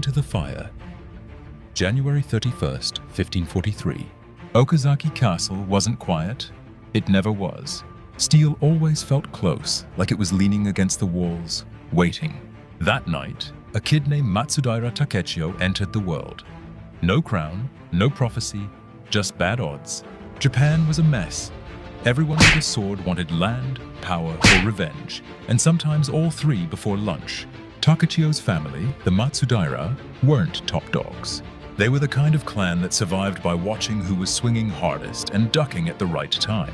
into the fire. January 31st, 1543. Okazaki Castle wasn't quiet. It never was. Steel always felt close, like it was leaning against the walls, waiting. That night, a kid named Matsudaira Takechiyo entered the world. No crown, no prophecy, just bad odds. Japan was a mess. Everyone with a sword wanted land, power, or revenge, and sometimes all three before lunch. Takechiyo's family, the Matsudaira, weren't top dogs. They were the kind of clan that survived by watching who was swinging hardest and ducking at the right time.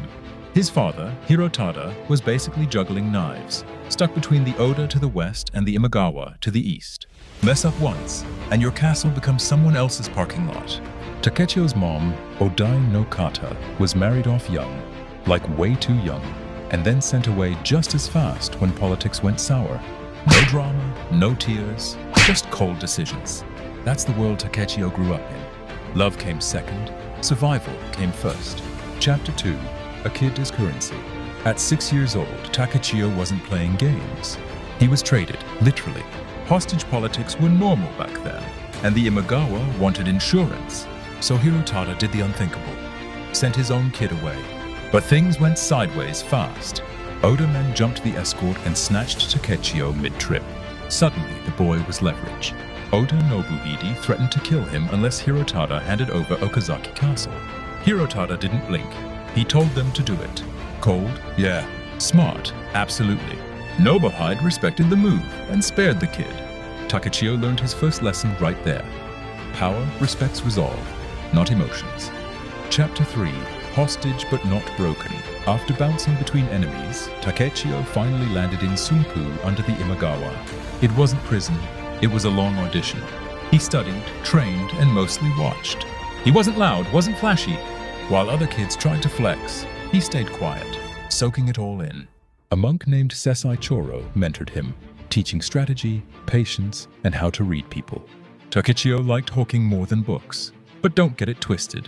His father, Hirotada, was basically juggling knives, stuck between the Oda to the west and the Imagawa to the east. Mess up once, and your castle becomes someone else's parking lot. Takechiyo's mom, Odai no Kata, was married off young, like way too young, and then sent away just as fast when politics went sour. No drama, no tears, just cold decisions. That's the world Takechiyo grew up in. Love came second, survival came first. Chapter 2. A kid is currency. At 6 years old, Takechiyo wasn't playing games. He was traded, literally. Hostage politics were normal back then, and the Imagawa wanted insurance. So Hirotada did the unthinkable, sent his own kid away. But things went sideways fast. Oda men jumped the escort and snatched Takechiyo mid-trip. Suddenly, the boy was leverage. Oda Nobuhide threatened to kill him unless Hirotada handed over Okazaki Castle. Hirotada didn't blink. He told them to do it. Cold? Yeah. Smart? Absolutely. Nobuhide respected the move and spared the kid. Takechiyo learned his first lesson right there. Power respects resolve, not emotions. Chapter 3. Hostage but not broken. After bouncing between enemies, Takechiyo finally landed in Sunpu under the Imagawa. It wasn't prison, it was a long audition. He studied, trained, and mostly watched. He wasn't loud, wasn't flashy. While other kids tried to flex, he stayed quiet, soaking it all in. A monk named Sesai Choro mentored him, teaching strategy, patience, and how to read people. Takechiyo liked hawking more than books, but don't get it twisted.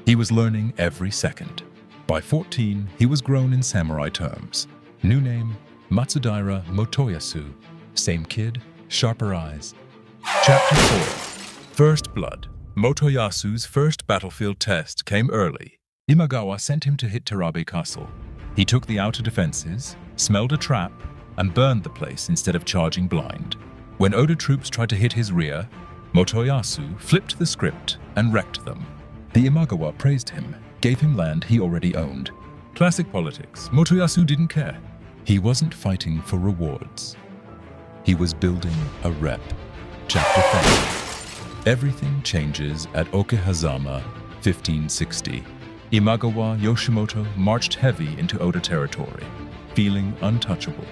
He was learning every second. By 14, he was grown in samurai terms. New name, Matsudaira Motoyasu. Same kid, sharper eyes. Chapter 4. First Blood. Motoyasu's first battlefield test came early. Imagawa sent him to hit Terabe Castle. He took the outer defenses, smelled a trap, and burned the place instead of charging blind. When Oda troops tried to hit his rear, Motoyasu flipped the script and wrecked them. The Imagawa praised him, gave him land he already owned. Classic politics, Motoyasu didn't care. He wasn't fighting for rewards. He was building a rep. Chapter 5. Everything changes at Okehazama, 1560. Imagawa Yoshimoto marched heavy into Oda territory, feeling untouchable.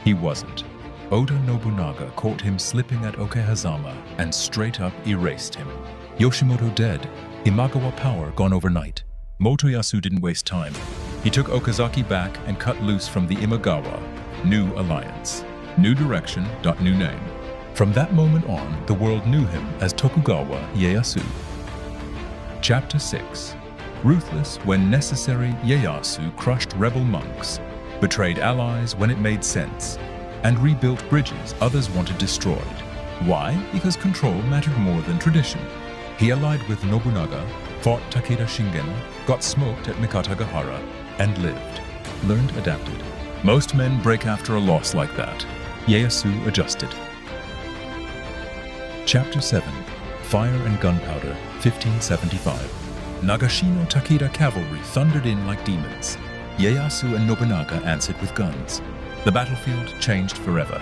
He wasn't. Oda Nobunaga caught him slipping at Okehazama and straight up erased him. Yoshimoto dead, Imagawa power gone overnight. Motoyasu didn't waste time. He took Okazaki back and cut loose from the Imagawa. New alliance. New direction, new name. From that moment on, the world knew him as Tokugawa Ieyasu. Chapter 6. Ruthless when necessary, Ieyasu crushed rebel monks, betrayed allies when it made sense, and rebuilt bridges others wanted destroyed. Why? Because control mattered more than tradition. He allied with Nobunaga, fought Takeda Shingen, got smoked at Mikatagahara, and lived. Learned, adapted. Most men break after a loss like that. Ieyasu adjusted. Chapter 7. Fire and Gunpowder, 1575. Nagashino Takeda cavalry thundered in like demons. Ieyasu and Nobunaga answered with guns. The battlefield changed forever.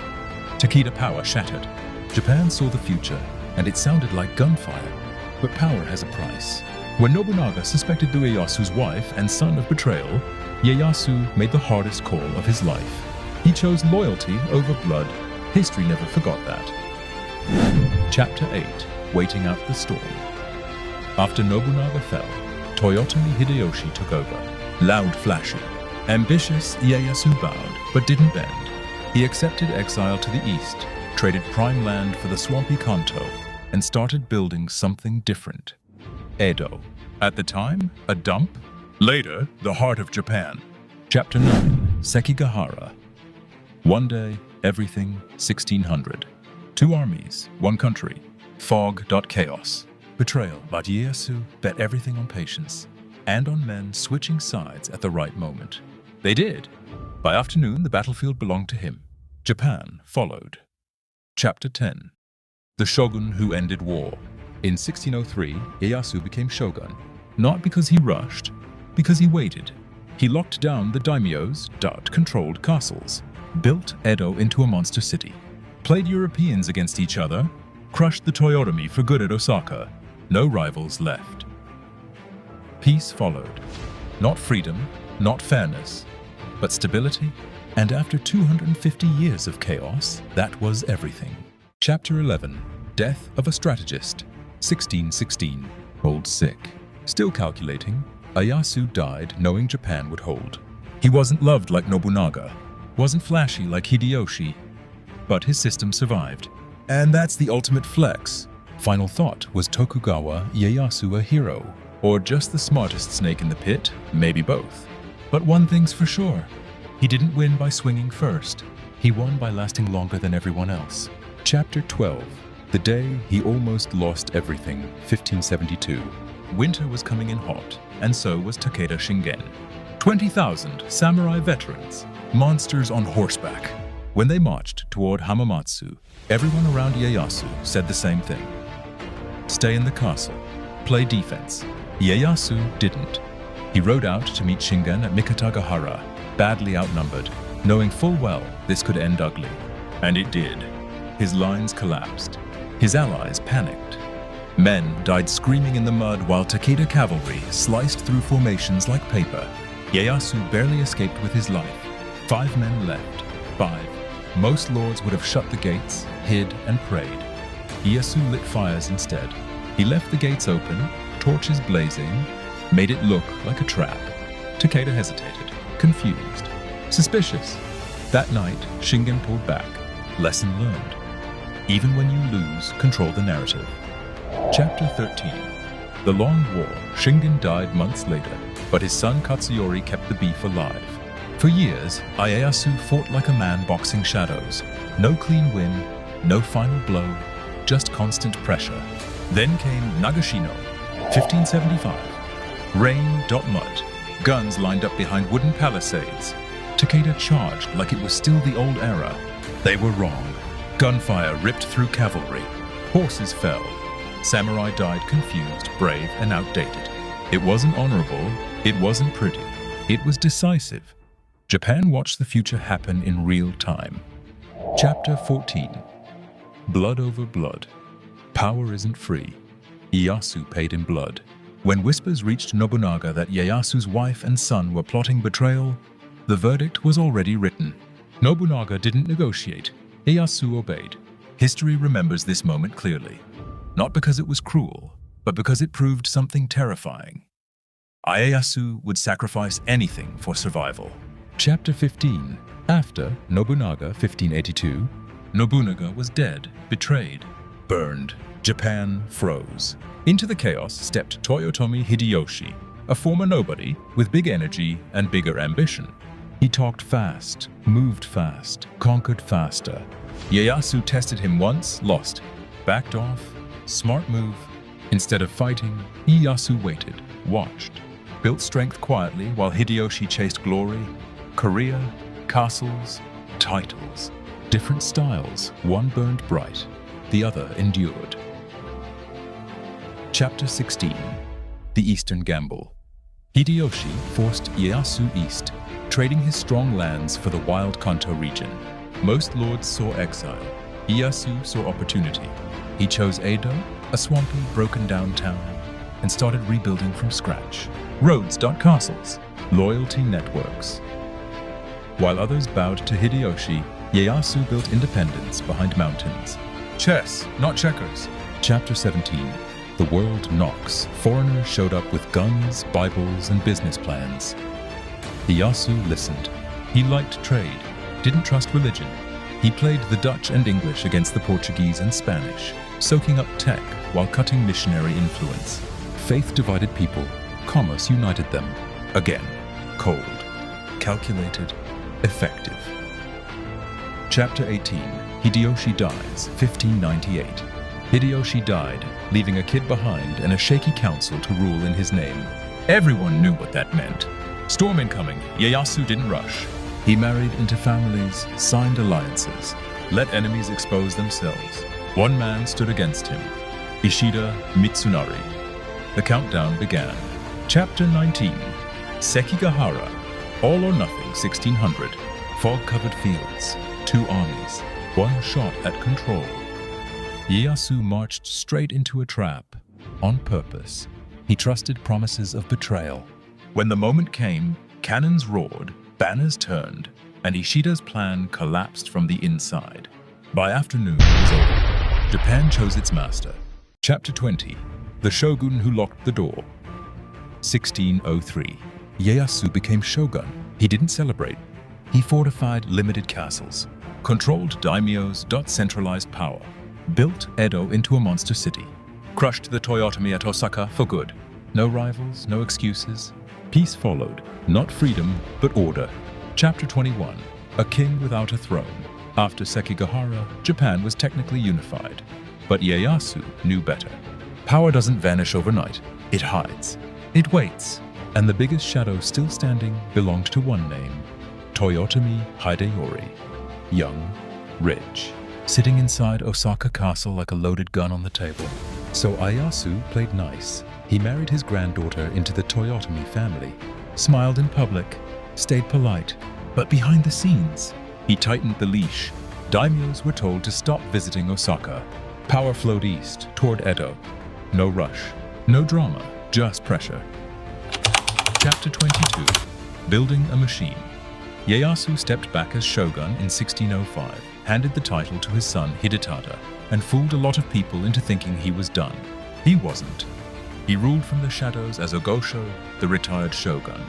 Takeda power shattered. Japan saw the future, and it sounded like gunfire. But power has a price. When Nobunaga suspected the Ieyasu's wife and son of betrayal, Ieyasu made the hardest call of his life. He chose loyalty over blood. History never forgot that. Chapter 8. Waiting out the storm. After Nobunaga fell, Toyotomi Hideyoshi took over. Loud, flashy. Ambitious, Ieyasu bowed, but didn't bend. He accepted exile to the east, traded prime land for the swampy Kanto, and started building something different. Edo. At the time, a dump. Later, the heart of Japan. Chapter 9. Sekigahara. One day, everything, 1600. 2 armies, 1 country. Fog.chaos. Betrayal, but Ieyasu bet everything on patience and on men switching sides at the right moment. They did. By afternoon, the battlefield belonged to him. Japan followed. Chapter 10. The Shogun Who Ended War. In 1603, Ieyasu became shogun, not because he rushed, because he waited. He locked down the daimyos, controlled castles, built Edo into a monster city, played Europeans against each other, crushed the Toyotomi for good at Osaka. No rivals left. Peace followed. Not freedom, not fairness, but stability. And after 250 years of chaos, that was everything. Chapter 11. Death of a Strategist. 1616. Old sick. Still calculating, Ieyasu died knowing Japan would hold. He wasn't loved like Nobunaga, wasn't flashy like Hideyoshi, but his system survived. And that's the ultimate flex. Final thought, was Tokugawa Ieyasu a hero? Or just the smartest snake in the pit? Maybe both. But one thing's for sure. He didn't win by swinging first. He won by lasting longer than everyone else. Chapter 12. The day he almost lost everything, 1572. Winter was coming in hot, and so was Takeda Shingen. 20,000 samurai veterans, monsters on horseback. When they marched toward Hamamatsu, everyone around Ieyasu said the same thing. Stay in the castle. Play defense. Ieyasu didn't. He rode out to meet Shingen at Sekigahara, badly outnumbered, knowing full well this could end ugly. And it did. His lines collapsed. His allies panicked. Men died screaming in the mud while Takeda cavalry sliced through formations like paper. Ieyasu barely escaped with his life. 5 men left. 5. Most lords would have shut the gates, hid, and prayed. Ieyasu lit fires instead. He left the gates open, torches blazing, made it look like a trap. Takeda hesitated, confused, suspicious. That night, Shingen pulled back. Lesson learned. Even when you lose, control the narrative. Chapter 13. The Long War. Shingen died months later, but his son Katsuyori kept the beef alive. For years, Ieyasu fought like a man boxing shadows. No clean win, no final blow, just constant pressure. Then came Nagashino, 1575. Rain.mud. Guns lined up behind wooden palisades. Takeda charged like it was still the old era. They were wrong. Gunfire ripped through cavalry. Horses fell. Samurai died confused, brave, and outdated. It wasn't honorable. It wasn't pretty. It was decisive. Japan watched the future happen in real time. Chapter 14. Blood over blood. Power isn't free. Ieyasu paid in blood. When whispers reached Nobunaga that Ieyasu's wife and son were plotting betrayal, the verdict was already written. Nobunaga didn't negotiate. Ieyasu obeyed. History remembers this moment clearly. Not because it was cruel, but because it proved something terrifying. Ieyasu would sacrifice anything for survival. Chapter 15. After Nobunaga, 1582, Nobunaga was dead, betrayed, burned. Japan froze. Into the chaos stepped Toyotomi Hideyoshi, a former nobody with big energy and bigger ambition. He talked fast, moved fast, conquered faster. Ieyasu tested him once, lost, backed off. Smart move. Instead of fighting, Ieyasu waited, watched, built strength quietly while Hideyoshi chased glory. Career, castles, titles, different styles. One burned bright, the other endured. Chapter 16. The Eastern Gamble. Hideyoshi forced Ieyasu east, trading his strong lands for the wild Kanto region. Most lords saw exile. Ieyasu saw opportunity. He chose Edo, a swampy, broken-down town, and started rebuilding from scratch. Roads, castles, loyalty networks. While others bowed to Hideyoshi, Ieyasu built independence behind mountains. Chess, not checkers. Chapter 17. The world knocks. Foreigners showed up with guns, Bibles, and business plans. Ieyasu listened. He liked trade, didn't trust religion. He played the Dutch and English against the Portuguese and Spanish, soaking up tech while cutting missionary influence. Faith divided people, commerce united them. Again, cold, calculated, effective. Chapter 18. Hideyoshi dies, 1598. Hideyoshi died, leaving a kid behind and a shaky council to rule in his name. Everyone knew what that meant. Storm incoming, Ieyasu didn't rush. He married into families, signed alliances, let enemies expose themselves. One man stood against him, Ishida Mitsunari. The countdown began. Chapter 19, Sekigahara, All or Nothing 1600. Fog-covered fields, 2 armies, 1 shot at control. Ieyasu marched straight into a trap, on purpose. He trusted promises of betrayal. When the moment came, cannons roared, banners turned, and Ishida's plan collapsed from the inside. By afternoon, it was over. Japan chose its master. Chapter 20, The Shogun Who Locked the Door. 1603. Ieyasu became shogun. He didn't celebrate. He fortified limited castles, controlled daimyos, centralized power, built Edo into a monster city, crushed the Toyotomi at Osaka for good. No rivals, no excuses. Peace followed, not freedom, but order. Chapter 21, A King Without a Throne. After Sekigahara, Japan was technically unified, but Ieyasu knew better. Power doesn't vanish overnight. It hides. It waits. And the biggest shadow still standing belonged to one name, Toyotomi Hideyori. Young, rich, sitting inside Osaka Castle like a loaded gun on the table. So Ieyasu played nice. He married his granddaughter into the Toyotomi family, smiled in public, stayed polite, but behind the scenes, he tightened the leash. Daimyos were told to stop visiting Osaka. Power flowed east, toward Edo. No rush, no drama, just pressure. Chapter 22, Building a Machine. Ieyasu stepped back as shogun in 1605, handed the title to his son Hidetada, and fooled a lot of people into thinking he was done. He wasn't. He ruled from the shadows as Ogosho, the retired shogun.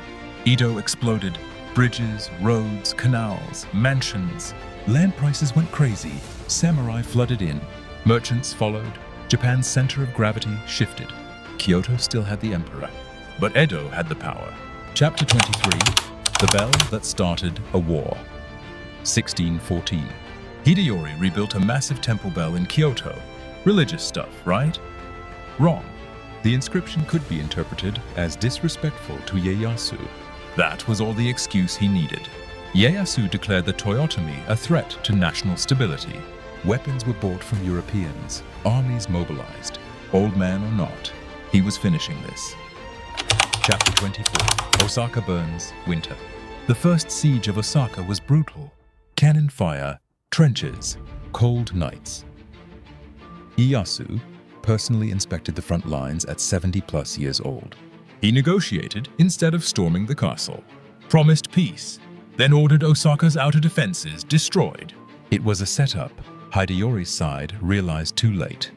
Edo exploded. Bridges, roads, canals, mansions. Land prices went crazy. Samurai flooded in. Merchants followed. Japan's center of gravity shifted. Kyoto still had the emperor, but Edo had the power. Chapter 23, The Bell That Started a War. 1614. Hideyori rebuilt a massive temple bell in Kyoto. Religious stuff, right? Wrong. The inscription could be interpreted as disrespectful to Ieyasu. That was all the excuse he needed. Ieyasu declared the Toyotomi a threat to national stability. Weapons were bought from Europeans, armies mobilized. Old man or not, he was finishing this. Chapter 24, Osaka burns, winter. The first siege of Osaka was brutal. Cannon fire, trenches, cold nights. Ieyasu personally inspected the front lines at 70+ years old. He negotiated instead of storming the castle, promised peace, then ordered Osaka's outer defenses destroyed. It was a setup Hideyori's side realized too late.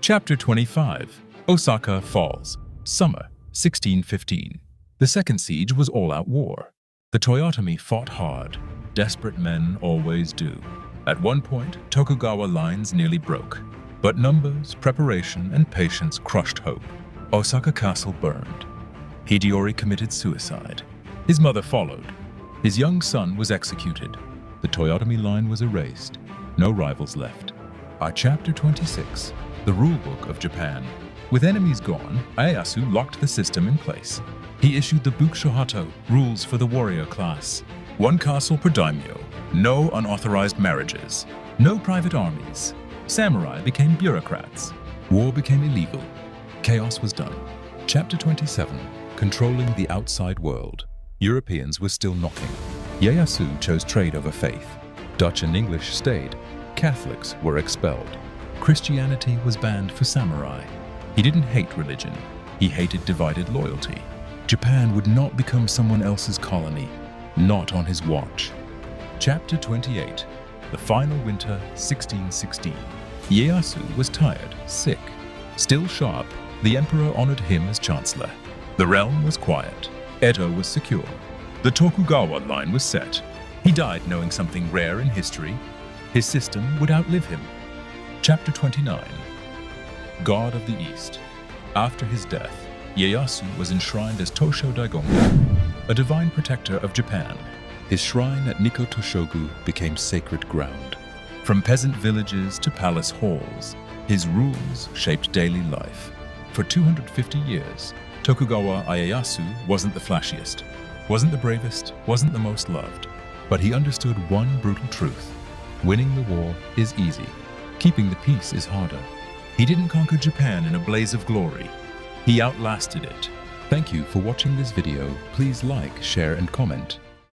Chapter 25, Osaka falls, summer 1615. The second siege was all-out war. The Toyotomi fought hard. Desperate men always do. At one point, Tokugawa lines nearly broke. But numbers, preparation, and patience crushed hope. Osaka Castle burned. Hideyori committed suicide. His mother followed. His young son was executed. The Toyotomi line was erased. No rivals left. By Chapter 26, the rulebook of Japan. With enemies gone, Ieyasu locked the system in place. He issued the Bukushohato, rules for the warrior class. 1 castle per daimyo. No unauthorized marriages. No private armies. Samurai became bureaucrats. War became illegal. Chaos was done. Chapter 27, Controlling the Outside World. Europeans were still knocking. Ieyasu chose trade over faith. Dutch and English stayed. Catholics were expelled. Christianity was banned for samurai. He didn't hate religion. He hated divided loyalty. Japan would not become someone else's colony. Not on his watch. Chapter 28, The Final Winter, 1616. Ieyasu was tired, sick. Still sharp, the emperor honored him as chancellor. The realm was quiet. Edo was secure. The Tokugawa line was set. He died knowing something rare in history. His system would outlive him. Chapter 29, God of the East. After his death, Ieyasu was enshrined as Tosho Daigongo, a divine protector of Japan. His shrine at Nikko-Toshogu became sacred ground. From peasant villages to palace halls, His rules shaped daily life. For 250 years, Tokugawa Ieyasu wasn't the flashiest, wasn't the bravest, wasn't the most loved. But he understood one brutal truth. Winning the war is easy. Keeping the peace is harder. He didn't conquer Japan in a blaze of glory. He outlasted it. Thank you for watching this video. Please like, share, and comment.